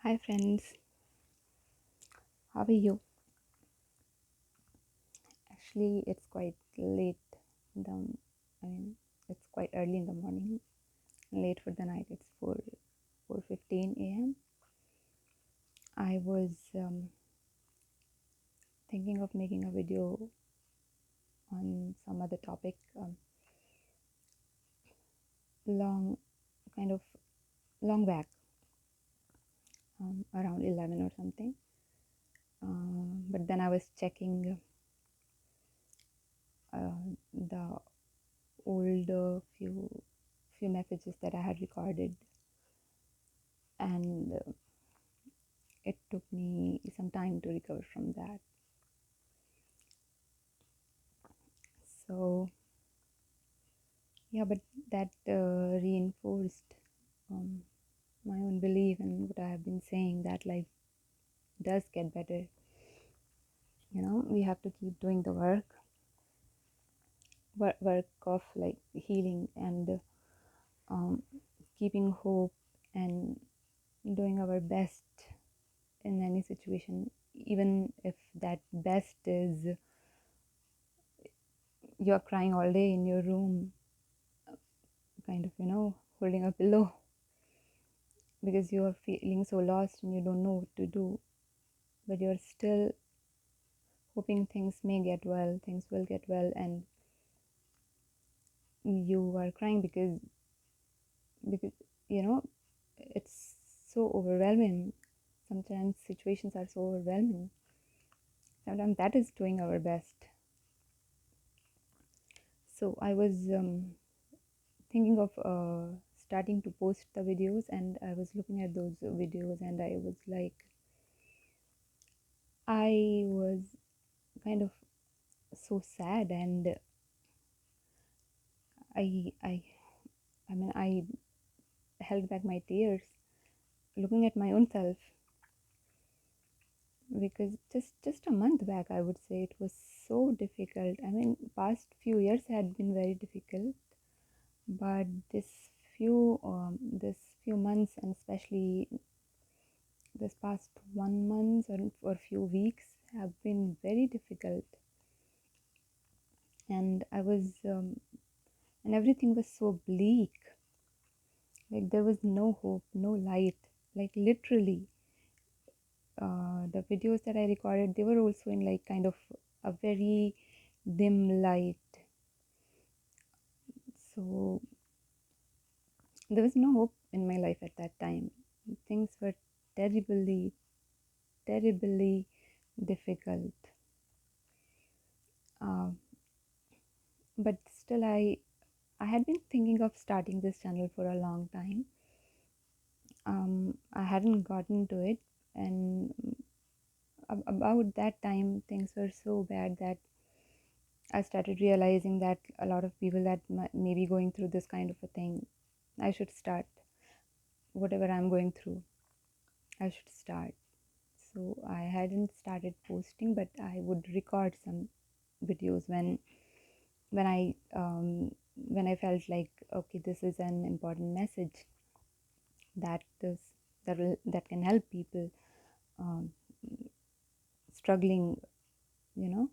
Hi friends, how are you? Actually, it's quite late in the, I mean, it's quite early in the morning. Late for the night. It's 4:15 a.m. I was thinking of making a video on some other topic, long, kind of long back, around 11 or something. But then I was checking the old few messages that I had recorded, and it took me some time to recover from that. So yeah, but that reinforced um, my own belief in what I have been saying, that life does get better. We have to keep doing the work of like healing and um, keeping hope and doing our best in any situation, even if that best is you're crying all day in your room, kind of, holding a pillow because you're feeling so lost and you don't know what to do, but you're still hoping things may get well, things will get well, and you are crying because it's so overwhelming. Sometimes situations are so overwhelming. Sometimes that is doing our best. So I was thinking of starting to post the videos, and I was looking at those videos, and I was like, I was kind of so sad, and I I I mean I held back my tears looking at my own self, because just a month back I would say it was so difficult. I mean, past few years had been very difficult, but this few months, and especially this past 1 month or few weeks, have been very difficult. And I was and everything was so bleak, like there was no hope, no light, like literally. The videos that I recorded, they were also in like kind of a very dim light. So there was no hope in my life at that time. Things were terribly, terribly difficult. Uh, but still, I had been thinking of starting this channel for a long time. I hadn't gotten to it, and about that time, things were so bad that I started realizing that a lot of people that may be going through this kind of a thing, I should start. Whatever I'm going through, I should start. So I hadn't started posting, but I would record some videos when I when I felt like, okay, this is an important message that this that can help people um, struggling, you know.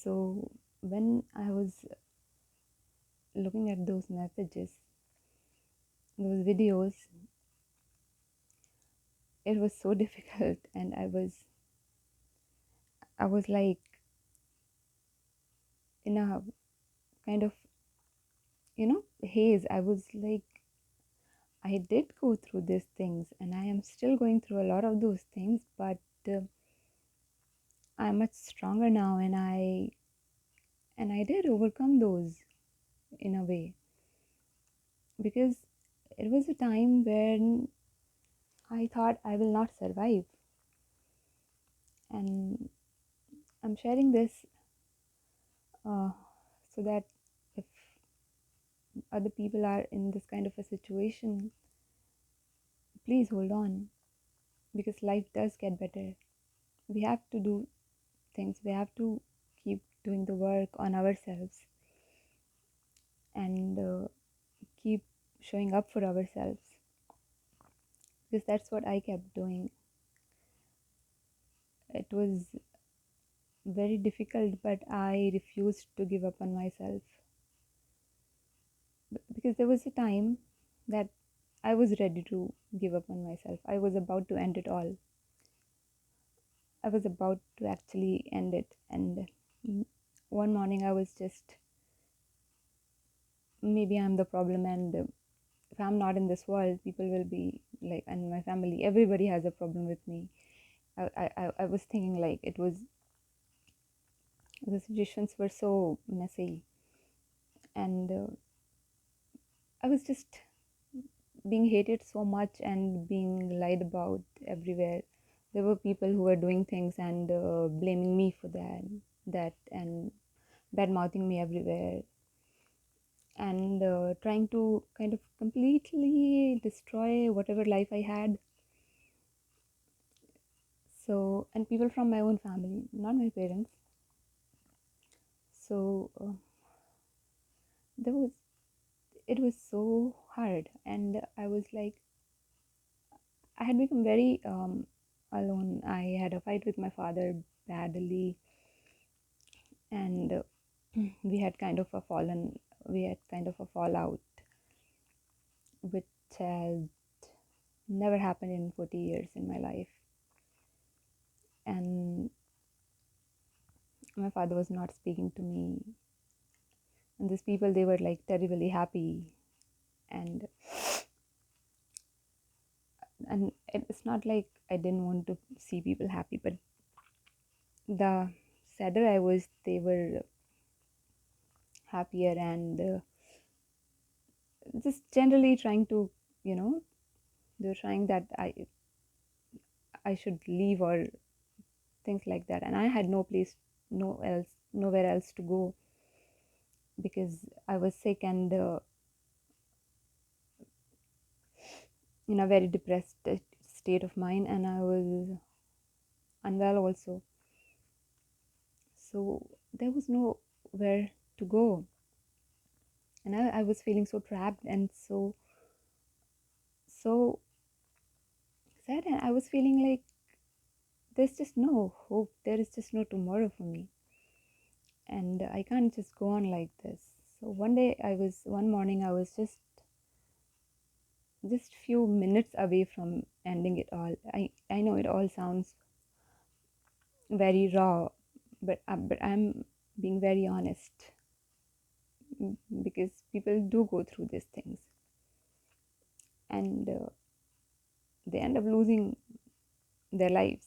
So when I was looking at those messages, those videos, it was so difficult, and I was like in a kind of, haze. I was like, I did go through these things, and I am still going through a lot of those things, but uh, I'm much stronger now, and I did overcome those in a way, because it was a time when I thought I will not survive. And I'm sharing this uh, so that if other people are in this kind of a situation, please hold on, because life does get better. We have to do things, we have to keep doing the work on ourselves, and keep showing up for ourselves. because that's what I kept doing. It was very difficult, but I refused to give up on myself because there was a time that I was ready to give up on myself. I was about to end it all. I was about to actually end it. And one morning I was just, maybe I'm the problem, and if I'm not in this world, people will be like, and my family, everybody has a problem with me. I was thinking like it was, the situations were so messy, and I was just being hated so much and being lied about everywhere. There were people who were doing things and blaming me for that, and bad mouthing me everywhere, and trying to kind of completely destroy whatever life I had. So, and people from my own family, not my parents. So, there was, it was so hard, and I was like, I had become very alone. I had a fight with my father badly, and we had kind of a fallen, we had kind of a fallout, which has never happened in 40 years in my life. And my father was not speaking to me, and these people, they were like terribly happy, and it's not like I didn't want to see people happy, but the sadder I was, they were happier, and just generally trying to, you know, they're trying that I should leave or things like that, and I had no place, nowhere else to go, because I was sick and in a very depressed state of mind, and I was unwell also. So there was nowhere to go, and I was feeling so trapped and so sad, and I was feeling like there's just no hope, there is just no tomorrow for me, and I can't just go on like this. So one morning I was just few minutes away from ending it all. I know it all sounds very raw, but I'm being very honest, because people do go through these things, and they end up losing their lives,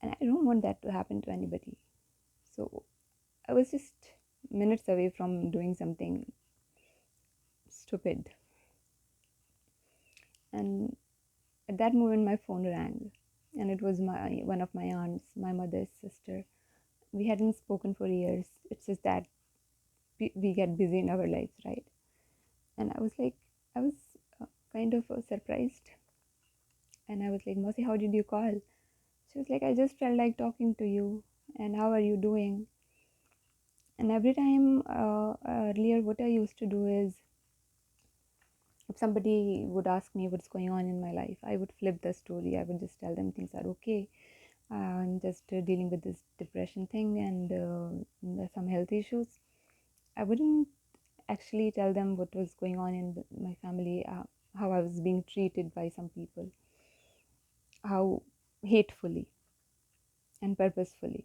and I don't want that to happen to anybody. So I was just minutes away from doing something stupid, and at that moment my phone rang, and it was my one of my aunts, my mother's sister. We hadn't spoken for years. It's just that we get busy in our lives, right? And I was like, I was kind of surprised, and I was like, Mosi, how did you call? She was like, I just felt like talking to you, and how are you doing? And every time earlier, what I used to do is, if somebody would ask me what's going on in my life, I would flip the story. I would just tell them things are okay. I'm just dealing with this depression thing, and there's some health issues. I wouldn't actually tell them what was going on in my family, how I was being treated by some people, how hatefully and purposefully.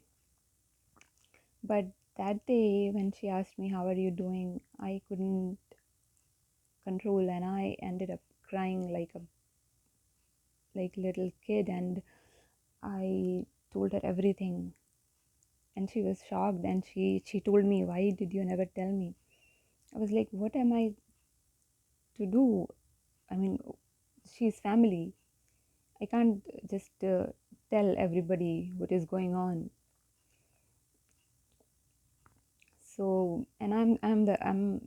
But that day, when she asked me, how are you doing? I couldn't control, and I ended up crying like little kid, and I told her everything, and she was shocked, and she told me, why did you never tell me? I was like, what am I to do? I mean, she's family. I can't just tell everybody what is going on. So, and I'm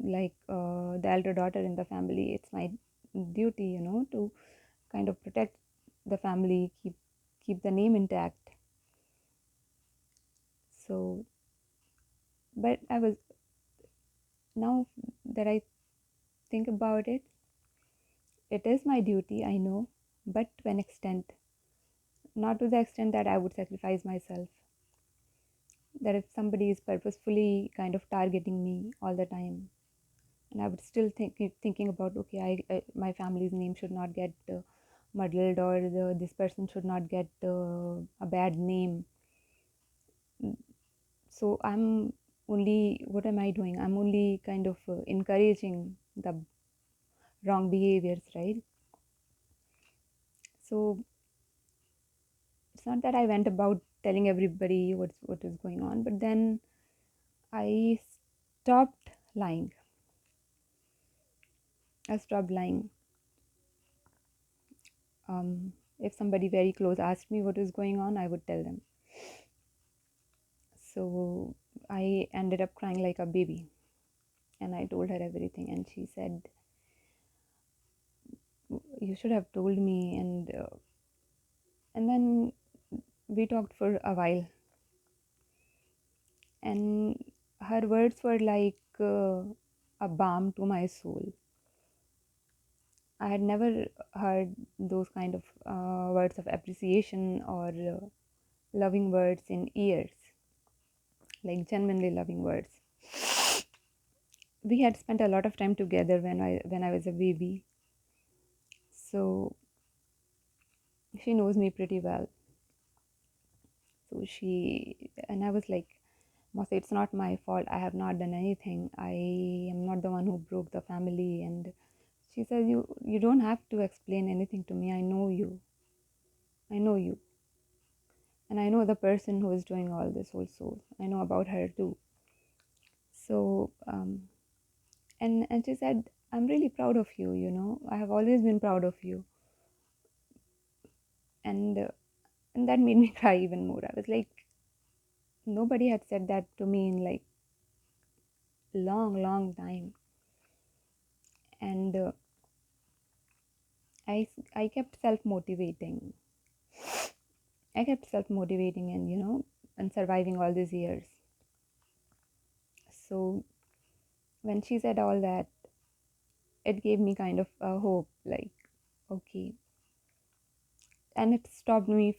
like the elder daughter in the family. It's my duty, to kind of protect the family, keep the name intact. So, but I was, now that I think about it, it is my duty, I know, but to an extent, not to the extent that I would sacrifice myself. That if somebody is purposefully kind of targeting me all the time, and I would still keep thinking about, okay, my family's name should not get muddled, or this person should not get a bad name. So I'm only, what am I doing? I'm only kind of encouraging the wrong behaviors, right? So it's not that I went about telling everybody what is going on, but then I stopped lying. I stopped lying. If somebody very close asked me what is going on, I would tell them. So I ended up crying like a baby, and I told her everything, and she said, "You should have told me." And then we talked for a while, and her words were like a balm to my soul. I had never heard those kind of words of appreciation or loving words in years, like genuinely loving words. We had spent a lot of time together when I was a baby, so she knows me pretty well. So she and I was like, Mosa, it's not my fault. I have not done anything. I am not the one who broke the family. And she says, you don't have to explain anything to me. I know you. I know you. And I know the person who is doing all this also. I know about her too. So and she said, I'm really proud of you, you know. I have always been proud of you. And and that made me cry even more. I was like, nobody had said that to me in like long time. And I kept self motivating. I kept self motivating, and and surviving all these years. So when she said all that, it gave me kind of a hope, like, okay. And um, it stopped me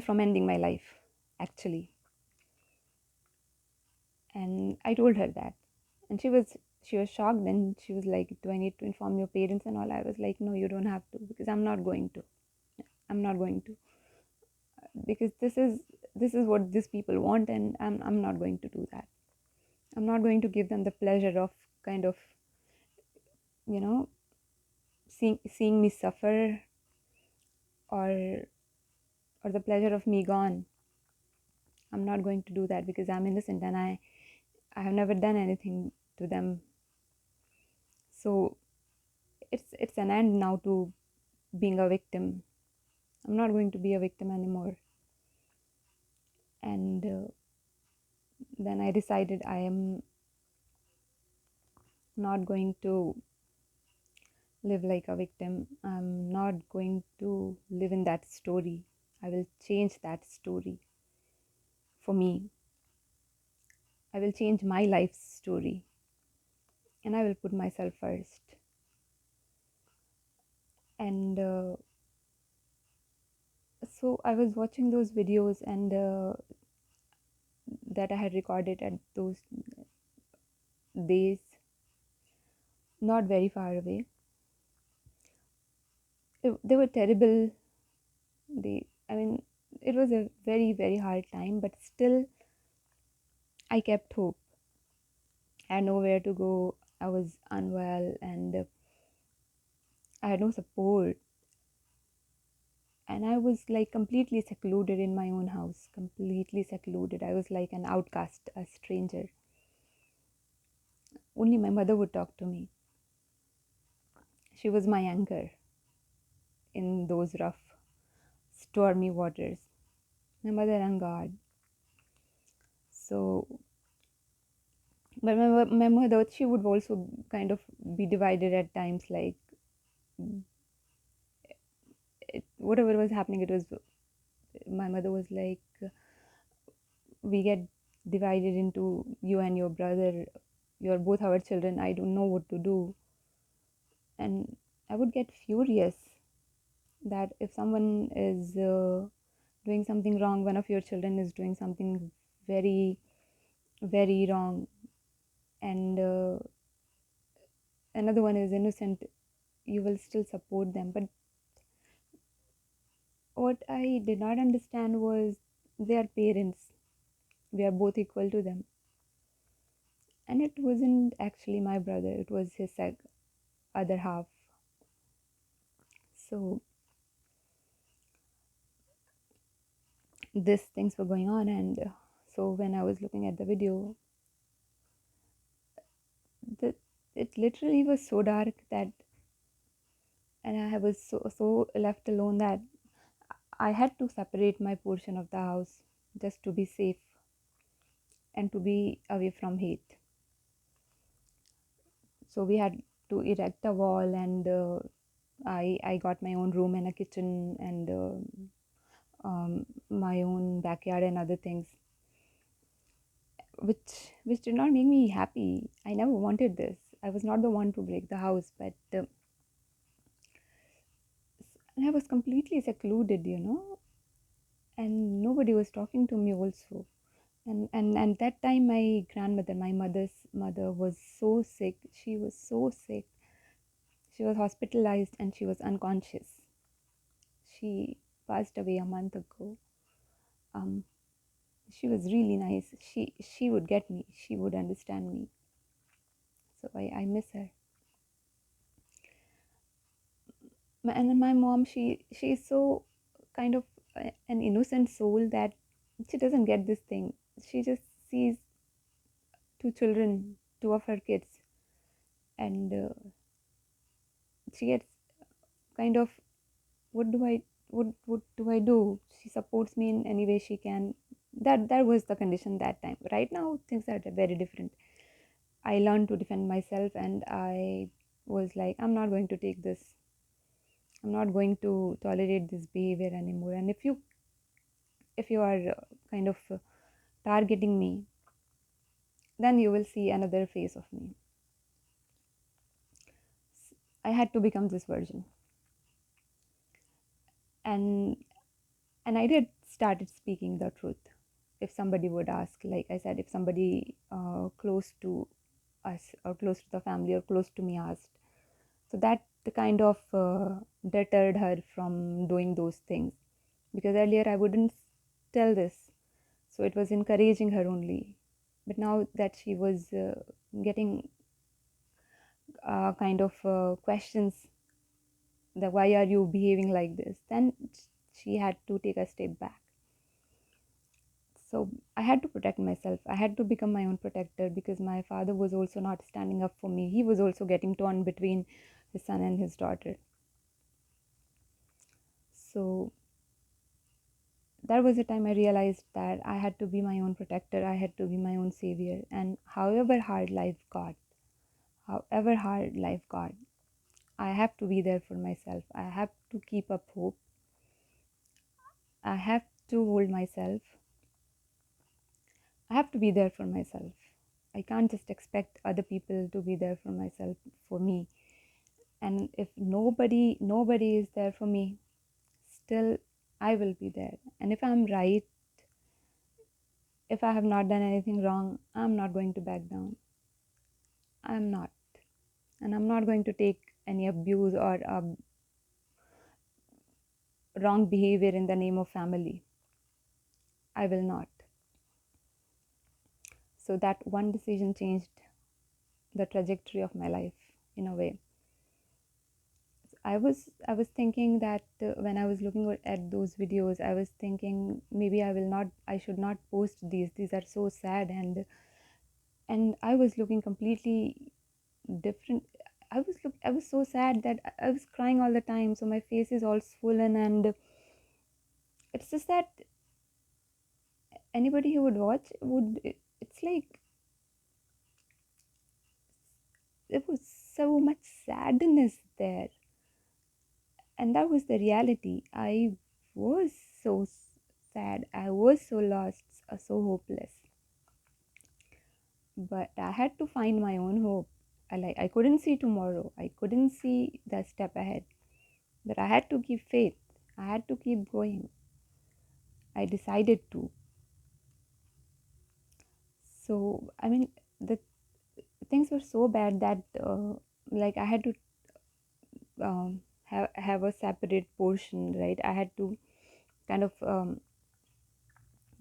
from ending my life, actually. And I told her that, and she was shocked, and she was like, do I need to inform your parents and all? I was like, no, you don't have to, because I'm not going to, because this is what these people want, and I'm not going to do that. I'm not going to give them the pleasure of kind of, you know, seeing me suffer, or the pleasure of me gone. I'm not going to do that, because I'm innocent, and I have never done anything to them. So it's an end now to being a victim. I'm not going to be a victim anymore. And then I decided I am not going to live like a victim. I'm not going to live in that story. I will change that story for me. I will change my life story, and I will put myself first. And so I was watching those videos, and that I had recorded at those days, not very far away. They were terrible. I mean, it was a very hard time, but still, I kept hope. I had nowhere to go. I was unwell, and I had no support. And I was like completely secluded in my own house, completely secluded. I was like an outcast, a stranger. Only my mother would talk to me. She was my anchor in those rough, stormy waters. My mother and God. So, but my mother, she would also kind of be divided at times, like whatever was happening, it was, my mother was like, we get divided into you and your brother. You're both our children. I don't know what to do. And I would get furious that if someone is doing something wrong, one of your children is doing something very, very wrong, and another one is innocent, you will still support them. But what I did not understand was they are parents. We are both equal to them. And it wasn't actually my brother, it was his other half. So these things were going on, and so when I was looking at the video, the, it literally was so dark that, and I was so left alone that I had to separate my portion of the house just to be safe and to be away from hate. So we had to erect a wall, and I got my own room and a kitchen, and my own backyard and other things, which did not make me happy. I never wanted this. I was not the one to break the house, but I was completely secluded, and nobody was talking to me also. And that time, my grandmother, my mother's mother, was so sick. She was so sick. She was hospitalized and she was unconscious. She passed away a month ago. Um, she was really nice. She would get me. She would understand me. So I miss her. And then my mom, she's so kind of an innocent soul that she doesn't get this thing. She just sees two children, two of her kids, and she gets kind of, what do I what do I do? She supports me in any way she can. That was the condition that time. Right now things are very different. I learned to defend myself, and I was like, I'm not going to take this. I'm not going to tolerate this behavior anymore. And if you are kind of targeting me, then you will see another face of me. I had to become this version. And and I did started speaking the truth. If somebody would ask, like I said, if somebody close to us or close to the family or close to me asked, so that the kind of deterred her from doing those things, because earlier I wouldn't tell this, so it was encouraging her only. But now that she was getting kind of questions, that why are you behaving like this, then she had to take a step back. So I had to protect myself. I had to become my own protector, because my father was also not standing up for me. He was also getting torn between his son and his daughter. So that was the time I realized that I had to be my own protector. I had to be my own savior. And however hard life got, I have to be there for myself. I have to keep up hope. I have to hold myself. I have to be there for myself. I can't just expect other people to be there for me. And if nobody is there for me, still I will be there. And if I'm right, if I have not done anything wrong, I'm not going to back down. I'm not. And I'm not going to take any abuse or wrong behavior in the name of family. I will not. So that one decision changed the trajectory of my life in a way. I was thinking that when I was looking at those videos, I was thinking, maybe I should not post these are so sad. And I was looking completely different. I was so sad that I was crying all the time, so my face is all swollen. And it's just that anybody who would watch it's like there was so much sadness there. And that was the reality. I was sad. I was so lost, so hopeless. but I had to find my own hope. I couldn't see tomorrow. I couldn't see the step ahead, but I had to keep faith. I had to keep going. I decided to. So I mean, the things were so bad that like I had to have a separate portion, right? I had to kind of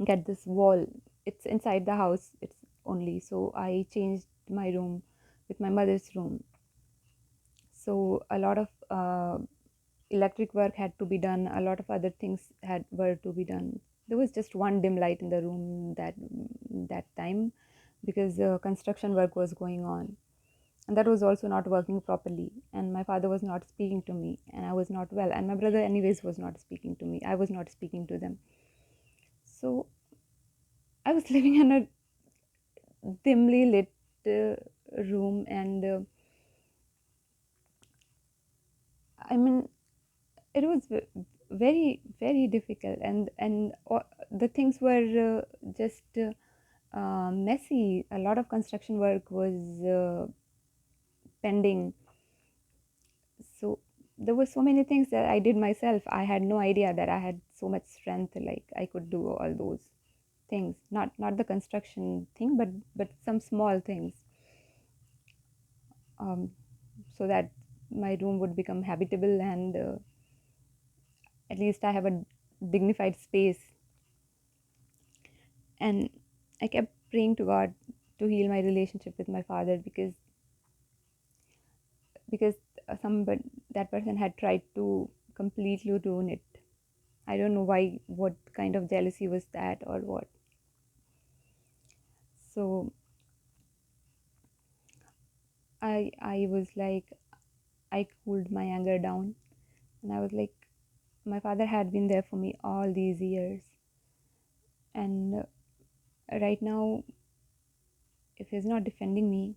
get this wall. It's inside the house. It's only so I changed my room with my mother's room. So a lot of electric work had to be done. A lot of other things had were to be done. There was just one dim light in the room that time because construction work was going on, and that was also not working properly, and my father was not speaking to me, and I was not well, and my brother anyways was not speaking to me. I was not speaking to them. So I was living in a dimly lit room, and I mean, it was very very difficult, and the things were just messy. A lot of construction work was pending. So there were so many things that I did myself. I had no idea that I had so much strength, like I could do all those things. Not the construction thing, but some small things, um, so that my room would become habitable, and at least I have a dignified space. And I kept praying to God to heal my relationship with my father, because some but that person had tried to completely ruin it. I don't know why, what kind of jealousy was that or what. So I was like, I cooled my anger down, and I was like, my father had been there for me all these years, and right now, if he's not defending me,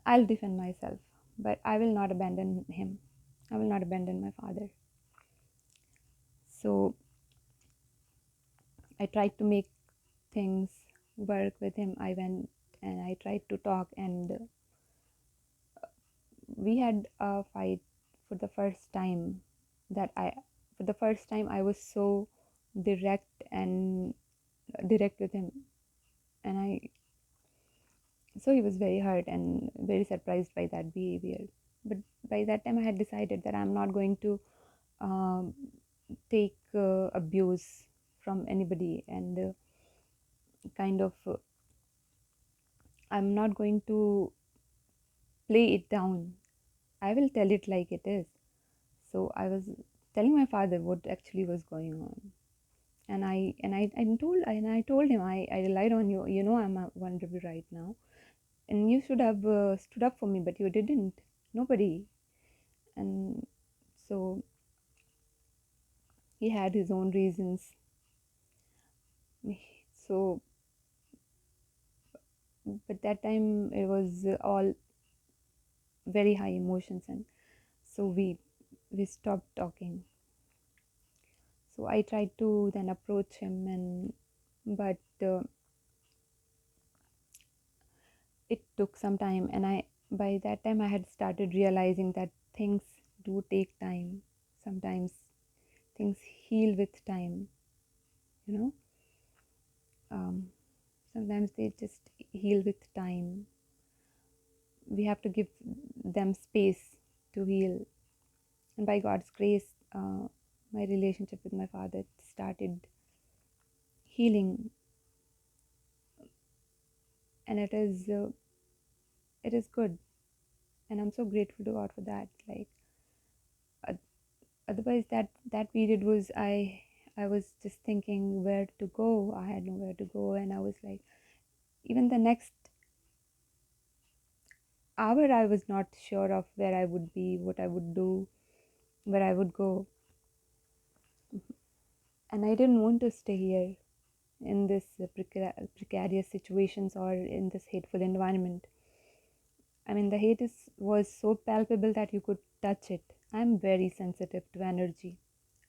I'll defend myself. But I will not abandon him. I will not abandon my father. So I tried to make things work with him. I went and I tried to talk, and we had a fight for the first time that I for the first time I was so direct and direct with him, and I so he was very hurt and very surprised by that behavior. But by that time I had decided that I'm not going to um, take abuse from anybody, and kind of I'm not going to play it down. I will tell it like it is. So I was telling my father what actually was going on, and I told him, I relied on you. You know, I'm vulnerable right now, and you should have stood up for me, but you didn't. Nobody. And so he had his own reasons. So, but that time it was all very high emotions, and so we stopped talking. So I tried to then approach him, and but it took some time, and I by that time I had started realizing that things do take time. Sometimes things heal with time, you know. um, Sometimes they just heal with time. We have to give them space to heal, and by God's grace, my relationship with my father started healing, and it is good, and I'm so grateful to God for that. Like, otherwise that period was, I was just thinking where to go. I had nowhere to go, and I was like, even the next hour I was not sure of where I would be, what I would do, where I would go. And I didn't want to stay here in this precarious situations or in this hateful environment. I mean, the hate was so palpable that you could touch it. I'm very sensitive to energy.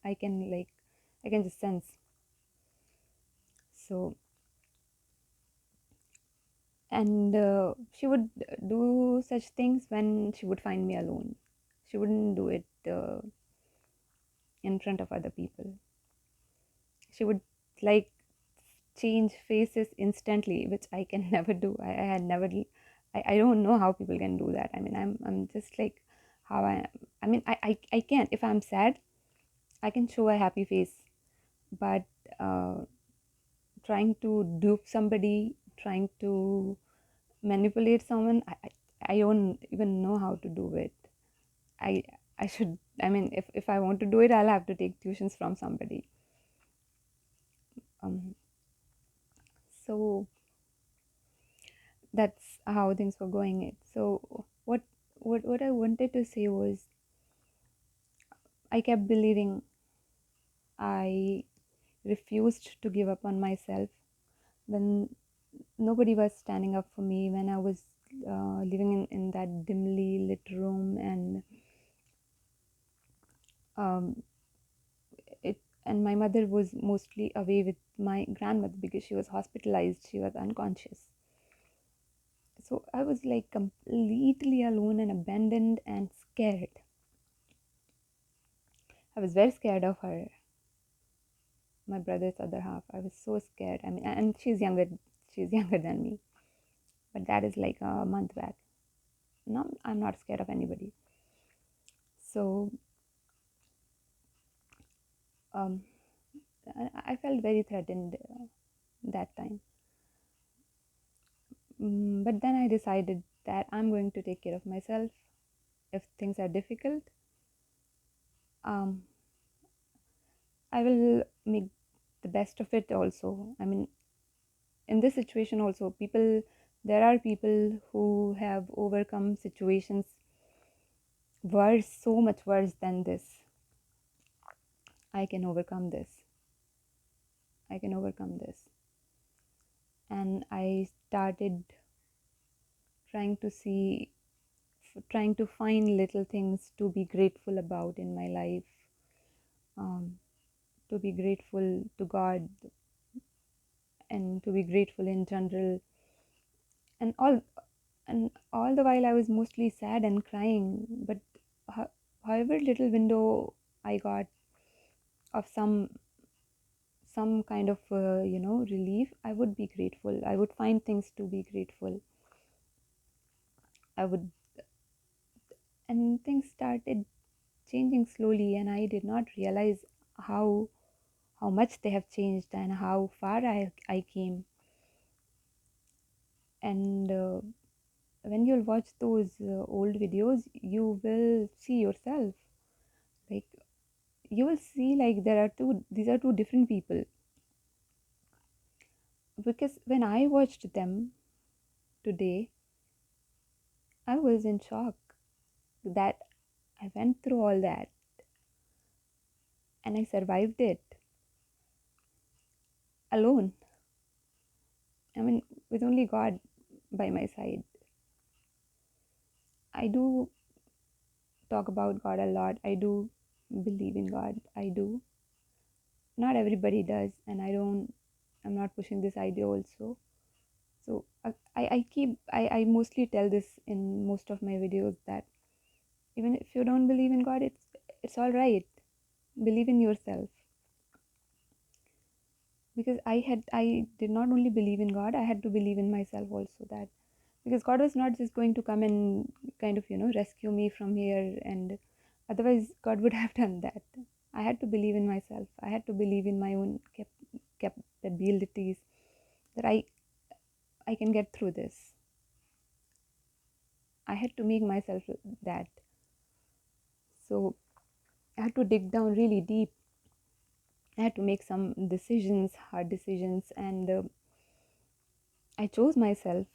I can like I can just sense. So And she would do such things when she would find me alone. She wouldn't do it in front of other people. She would like change faces instantly, which I can never do. I had never. I don't know how people can do that. I mean, I'm just like how I am. I mean, I can't. If I'm sad, I can show a happy face, but uh, trying to dupe somebody, trying to manipulate someone, I don't even know how to do it. I I should. I mean, if I want to do it, I'll have to take tuitions from somebody. Um, so that's how things were going. So what I wanted to say was I kept believing. I refused to give up on myself when nobody was standing up for me, when I was living in that dimly lit room, and um, it and my mother was mostly away with my grandmother because she was hospitalized, she was unconscious. So I was like completely alone and abandoned and scared. I was very scared of her, my brother's other half. I was so scared. I mean, and she's younger than me, but that is like a month back. No, I'm not scared of anybody. So um, I felt very threatened that time. But then I decided that I'm going to take care of myself. If things are difficult, um, I will make the best of it also. I mean, in this situation also, there are people who have overcome situations worse, so much worse than this. I can overcome this. I can overcome this. And I started trying to see, trying to find little things to be grateful about in my life, um, to be grateful to God, and to be grateful in general. And all the while I was mostly sad and crying, but however little window I got of some kind of relief, I would be grateful. I would find things to be grateful. I would And things started changing slowly, and I did not realize how how much they have changed and how far I came. And when you'll watch those old videos, you will see yourself. Like, you will see like these are two different people. Because when I watched them today, I was in shock that I went through all that and I survived it alone. I mean, with only God by my side. I do talk about God a lot. I do believe in God. I do. Not everybody does, and I'm not pushing this idea also. So I mostly tell this in most of my videos that even if you don't believe in God, it's all right. Believe in yourself. Because I did not only believe in God, I had to believe in myself also, that because God was not just going to come and kind of rescue me from here, and otherwise God would have done that. I had to believe in myself. I had to believe in my own capabilities, that I can get through this. I had to make myself that. So I had to dig down really deep. I had to make some decisions, hard decisions, and I chose myself.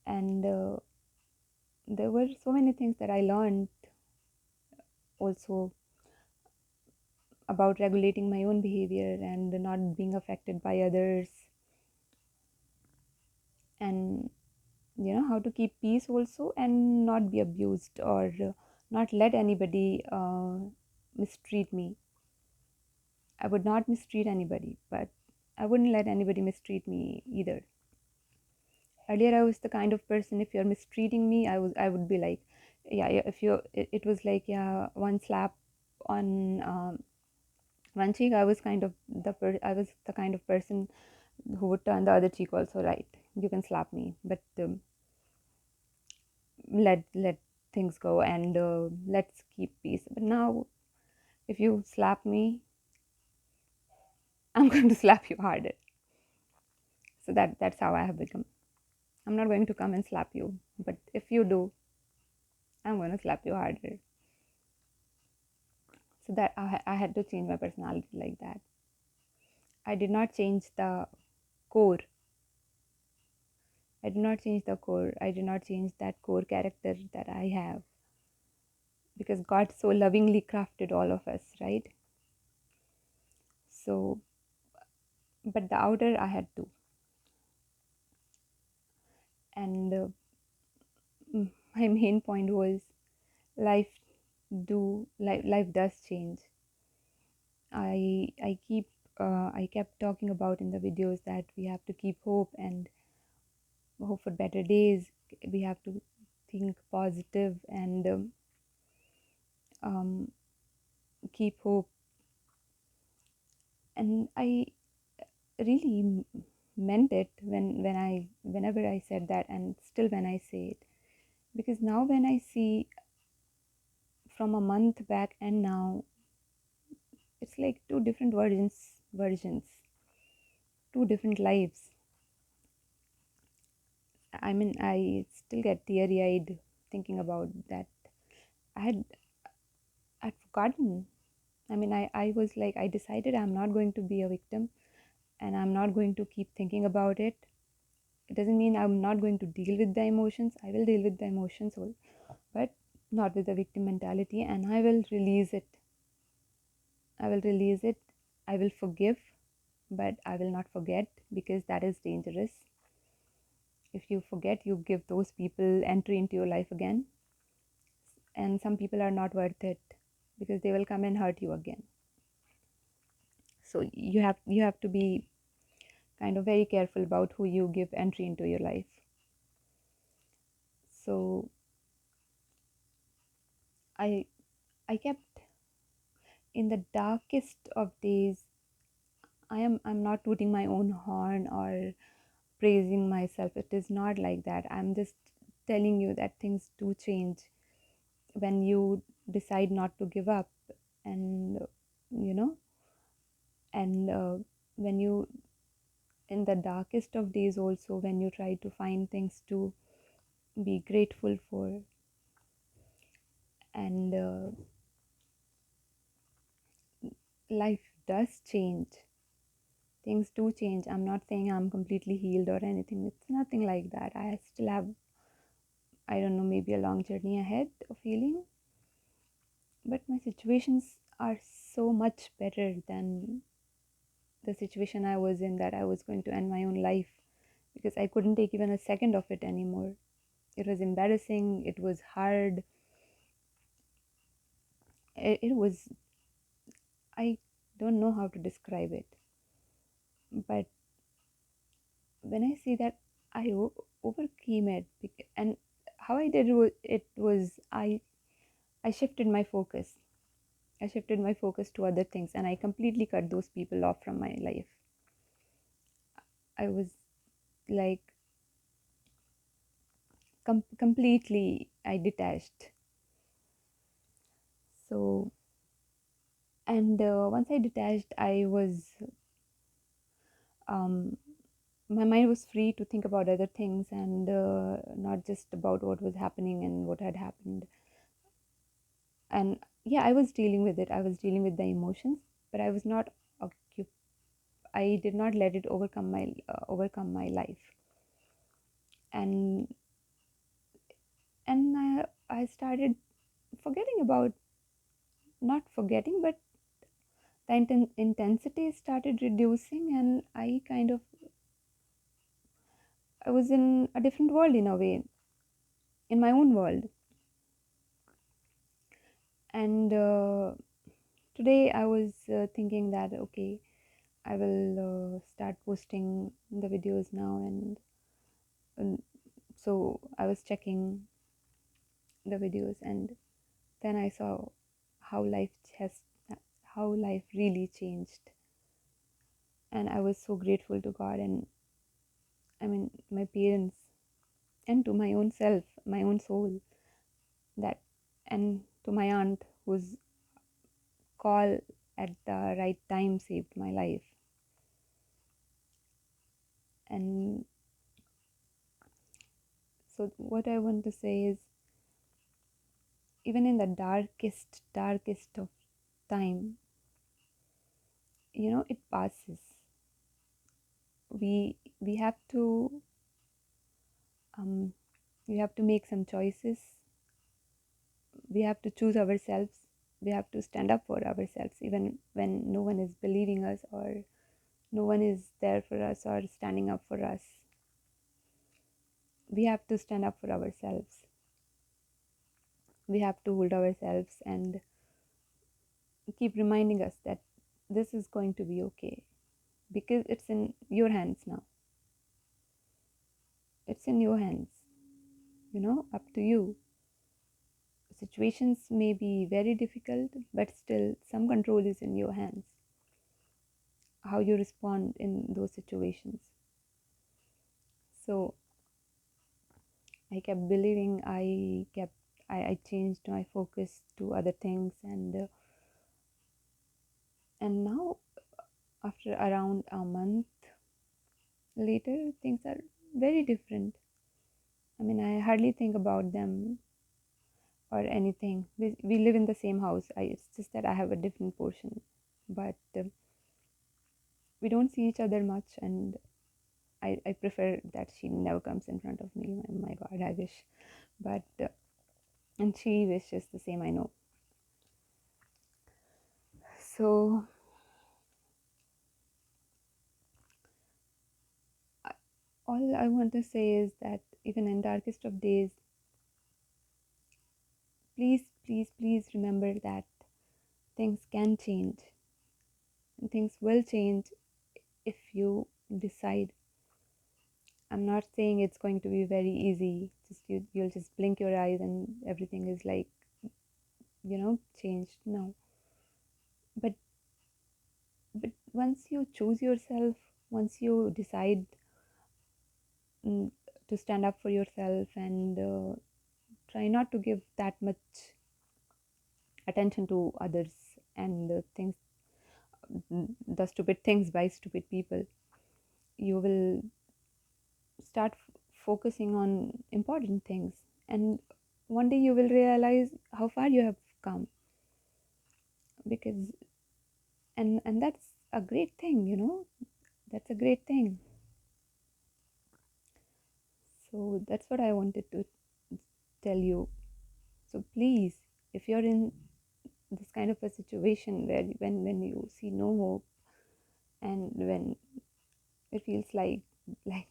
And there were so many things that I learned also about regulating my own behavior and not being affected by others, and how to keep peace also and not be abused, or not let anybody mistreat me. I would not mistreat anybody, but I wouldn't let anybody mistreat me either. Earlier I was the kind of person, if you're mistreating me, I would be like, yeah, yeah, if you it was like, yeah, one slap on one cheek, I was kind of I was the kind of person who would turn the other cheek also. Right, you can slap me, but let things go, and let's keep peace. But now if you slap me, I'm going to slap you harder. So that's how I have become. I'm not going to come and slap you, but if you do, I'm going to slap you harder. So that I had to change my personality like that. I did not change the core. I did not change the core. I did not change that core character that I have, because God so lovingly crafted all of us, right? So, but the outer I had to. And my main point was, life life does change. I kept talking about in the videos that we have to keep hope and hope for better days. We have to think positive and um, keep hope. And I really meant it whenever I said that, and still when I say it, because now when I see from a month back and now, it's like two different versions, two different lives. I mean, I still get teary eyed thinking about that. I had I'd forgotten. I mean, I was like, I decided I'm not going to be a victim, and I'm not going to keep thinking about it. It doesn't mean I'm not going to deal with the emotions. I will deal with the emotions, but not with the victim mentality, and I will release it. I will release it. I will forgive, but I will not forget, because that is dangerous. If you forget, you give those people entry into your life again, and some people are not worth it, because they will come and hurt you again. So you have to be kind of very careful about who you give entry into your life. So I I kept, in the darkest of days, I'm not tooting my own horn or praising myself. It is not like that. I'm just telling you that things do change when you decide not to give up, and you know, and when you, in the darkest of days also, when you try to find things to be grateful for, and life does change. Things do change. I'm not saying I'm completely healed or anything. It's nothing like that. I still have, I don't know, maybe a long journey ahead of healing, but my situations are so much better than the situation I was in, that I was going to end my own life, because I couldn't take even a second of it anymore. It was embarrassing, it was hard, it was, I don't know how to describe it. But when I say that I overcame it, and how I did it was, I shifted my focus. I shifted my focus to other things, and I completely cut those people off from my life. I was like, completely, I detached. So, and once I detached, I was, um, my mind was free to think about other things, and not just about what was happening and what had happened. And yeah, I was dealing with it. I was dealing with the emotions, but I was not occupied. I did not let it overcome my life. And and I started forgetting about, not forgetting, but the intensity started reducing, and I was in a different world, in a way, in my own world. And today I was thinking that, okay, I will start posting the videos now, and so I was checking the videos, and then I saw how life has how life really changed, and I was so grateful to God, and I mean my parents, and to my own self, my own soul, that, and to my aunt whose call at the right time saved my life. And so what I want to say is, even in the darkest of time, it passes. We have to um we have to make some choices. We have to choose ourselves. We have to stand up for ourselves even when no one is believing us, or no one is there for us or standing up for us. We have to stand up for ourselves. We have to hold ourselves and keep reminding us that this is going to be okay, because it's in your hands now. It's in your hands, up to you. Situations may be very difficult, but still, some control is in your hands. How you respond in those situations. So I kept believing. I changed my focus to other things, and now, after around a month later, things are very different. I mean, I hardly think about them or anything. We live in the same house. It's just that I have a different portion, but we don't see each other much, and I prefer that she never comes in front of me. Oh my God, I wish, but and she wishes the same. I know. So all I want to say is that even in darkest of days, please, please, please remember that things can change, and things will change if you decide. I'm not saying it's going to be very easy. Just you'll just blink your eyes and everything is like, changed. No. But once you choose yourself, once you decide, mm, to stand up for yourself, and try not to give that much attention to others and the things, the stupid things by stupid people, you will start focusing on important things, and one day you will realize how far you have come. Because and that's a great thing, that's a great thing. So that's what I wanted to tell you. So please, if you're in this kind of a situation where when you see no hope, and when it feels like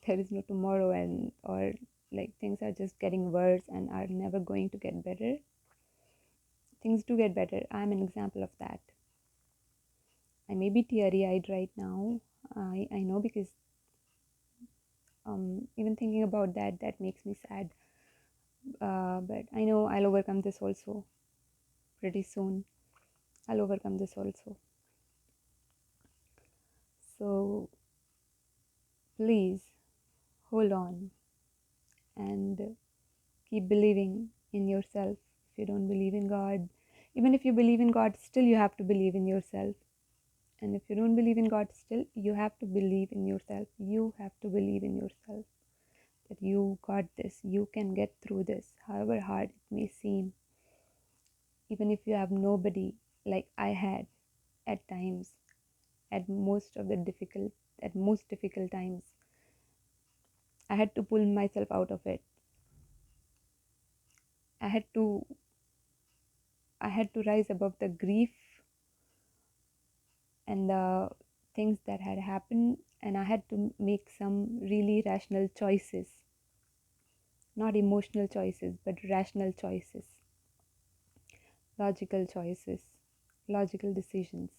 there is no tomorrow, and or like things are just getting worse and are never going to get better, things do get better. I'm an example of that. I may be teary eyed right now. I know, because even thinking about that makes me sad. But I know I'll overcome this also pretty soon. I'll overcome this also. So please hold on and keep believing in yourself. If you don't believe in God, even if you believe in God, still you have to believe in yourself. And if you don't believe in God, still you have to believe in yourself. You have to believe in yourself that you got this, you can get through this, however hard it may seem. Even if you have nobody, like I had at times, at most difficult times, I had to pull myself out of it. I had to I had to rise above the grief and the things that had happened, and I had to make some really rational choices. Not emotional choices, but rational choices, logical choices, logical decisions.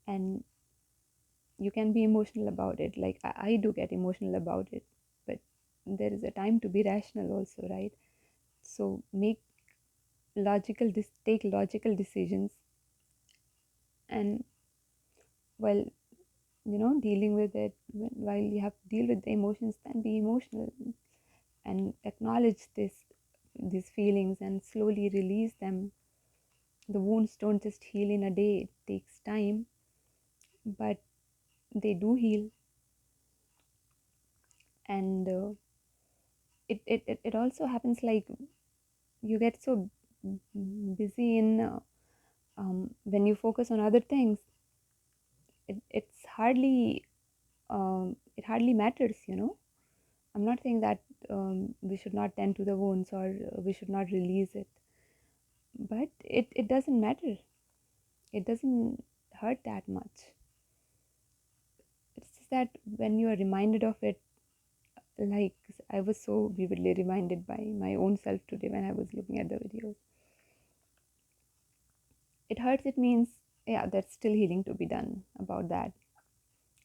And you can be emotional about it, like I do get emotional about it, but there is a time to be rational also, right? So take logical decisions, and while dealing with it, while you have to deal with the emotions, then be emotional and acknowledge these feelings and slowly release them. The wounds don't just heal in a day, it takes time, but they do heal. And it also happens like you get so busy in when you focus on other things, it's hardly it hardly matters, I'm not saying that we should not tend to the wounds, or we should not release it, but it doesn't matter. It doesn't hurt that much. It's just that when you are reminded of it, like I was so vividly reminded by my own self today when I was looking at the videos. It hurts, it means, yeah, there's still healing to be done about that,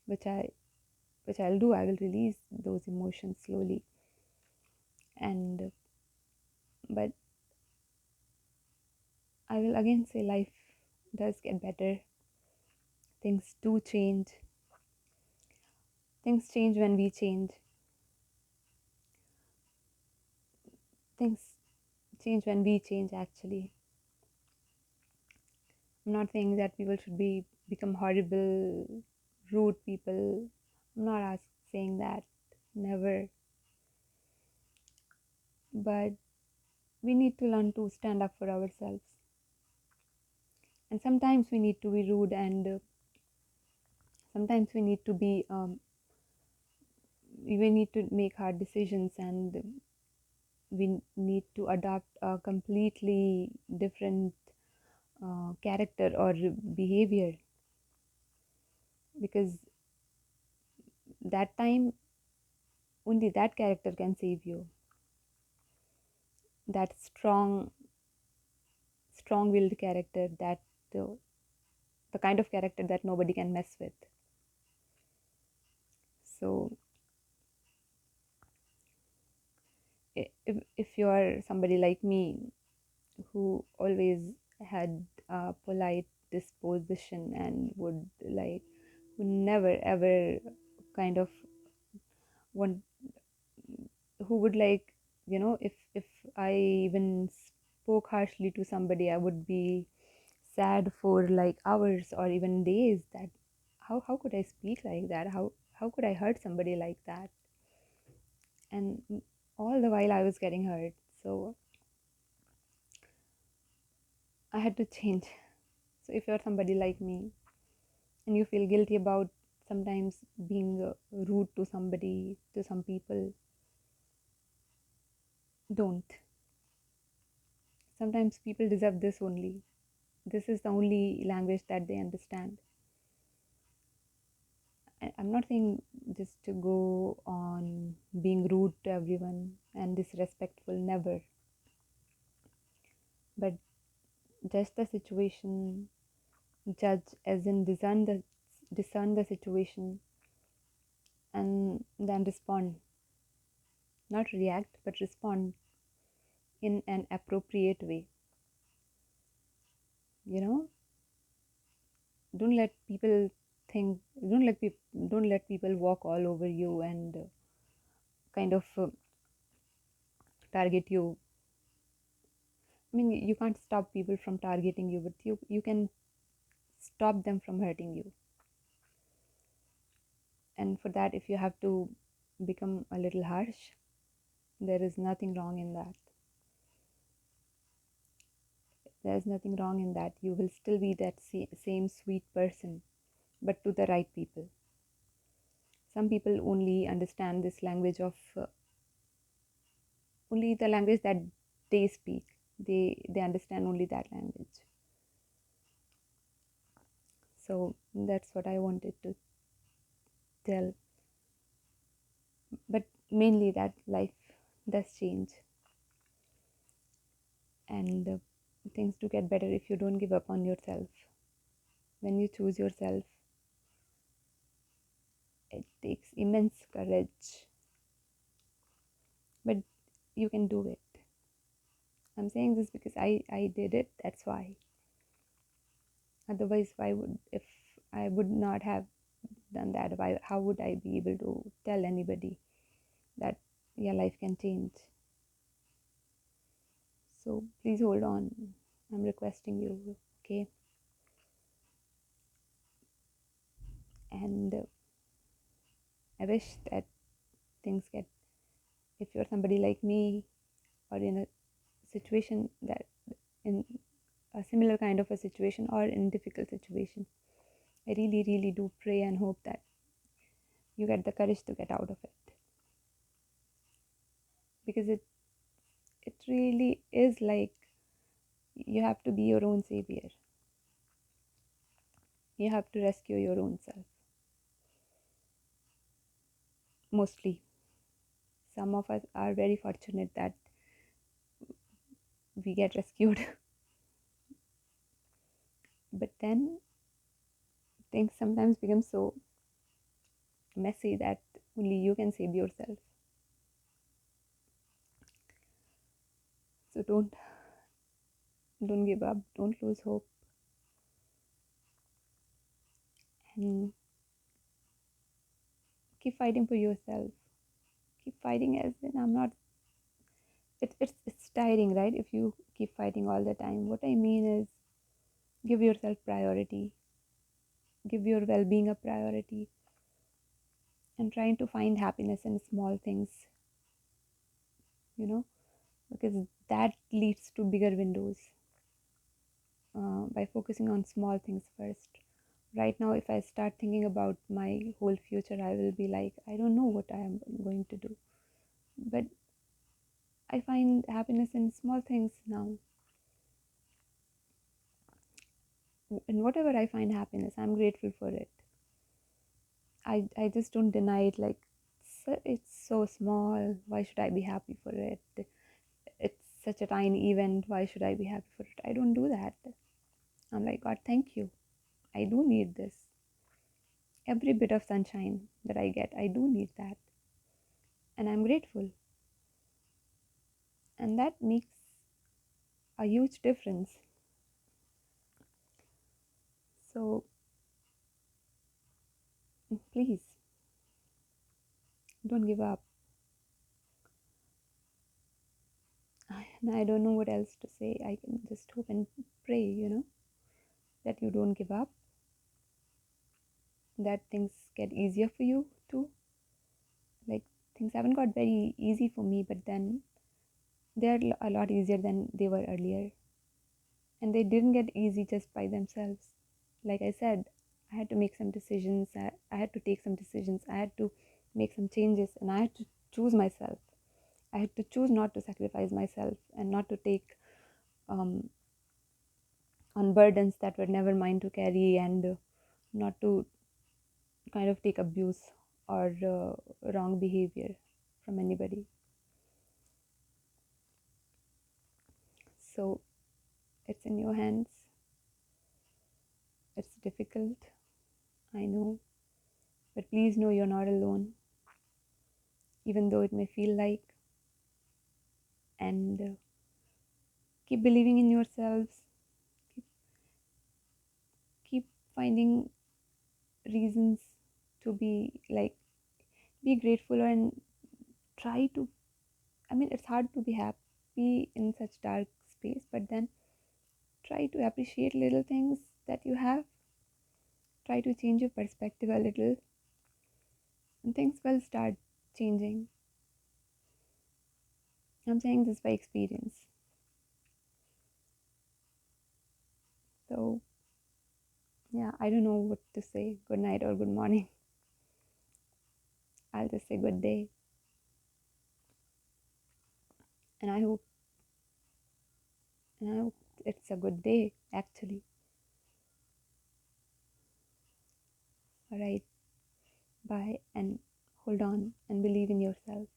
which I'll do. I will release those emotions slowly. And but I will again say life does get better. Things do change. Things change when we change. Things change when we change, actually. I'm not saying that people should become horrible, rude people. I'm not saying that. Never. But we need to learn to stand up for ourselves. And sometimes we need to be rude, and sometimes we need to make hard decisions, and we need to adopt a completely different character or behavior, because that time only that character can save you. That strong-willed character, that uh, the kind of character that nobody can mess with. So if you are somebody like me, who always had a polite disposition and would never ever kind of want, who would if I even spoke harshly to somebody, I would be sad for like hours or even days, that how could I speak like that, how could I hurt somebody like that. And all the while I was getting hurt. So I had to change. So if you're somebody like me and you feel guilty about sometimes being rude to somebody, to some people, don't. Sometimes people deserve this only. This is the only language that they understand. I'm not saying just to go on being rude to everyone and disrespectful, never. But judge the situation, judge as in discern the situation, and then respond. Not react, but respond in an appropriate way. You know, don't let people don't let people walk all over you and kind of target you. I mean, you can't stop people from targeting you, but you can stop them from hurting you. And for that, if you have to become a little harsh, there is nothing wrong in that. There's nothing wrong in that. You will still be that same sweet person, but to the right people. Some people only understand this language of only the language that they speak. They understand only that language. So that's what I wanted to tell. But mainly that life does change, and things do get better if you don't give up on yourself. when you choose yourself, it takes immense courage, but you can do it. I'm saying this because I did it, that's why. Otherwise, why would, if I would not have done that, why, how would I be able to tell anybody that your life can change? So please hold on. I'm requesting you, okay? And I wish that things get, if you're somebody like me or in a situation that, in a similar kind of a situation or in difficult situation, I really, really do pray and hope that you get the courage to get out of it, because it really is like you have to be your own savior. You have to rescue your own self. Mostly, some of us are very fortunate that we get rescued, but then things sometimes become so messy that only you can save yourself. So don't give up, don't lose hope, and keep fighting for yourself. Keep fighting, as in, I'm not, it's tiring, right, if you keep fighting all the time. What I mean is, give yourself priority, give your well-being a priority, and trying to find happiness in small things, you know, because that leads to bigger windows, by focusing on small things first. Right now, if I start thinking about my whole future, I will be like, I don't know what I am going to do. But I find happiness in small things now. In whatever I find happiness, I'm grateful for it. I just don't deny it, like, it's so small, why should I be happy for it? It's such a tiny event, why should I be happy for it? I don't do that. I'm like, God, thank you. I do need this. Every bit of sunshine that I get, I do need that. And I'm grateful. And that makes a huge difference. So please, don't give up. And I don't know what else to say. I can just hope and pray, that you don't give up, that things get easier for you too. Like, things haven't got very easy for me, but then they're a lot easier than they were earlier. And they didn't get easy just by themselves. Like I said, I had to make some decisions, I had to take some decisions, I had to make some changes, and I had to choose myself. I had to choose not to sacrifice myself and not to take um, on burdens that were never mine to carry, and not to kind of take abuse or wrong behavior from anybody. So it's in your hands. It's difficult, I know, but please know you're not alone, even though it may feel like. And keep believing in yourselves. Keep, keep finding reasons to be like, be grateful, and try to, I mean, it's hard to be happy in such dark space, but then try to appreciate little things that you have. Try to change your perspective a little, and things will start changing. I'm saying this by experience. So yeah, I don't know what to say, good night or good morning. I'll just say good day. And I hope it's a good day, actually. All right, bye, and hold on and believe in yourself.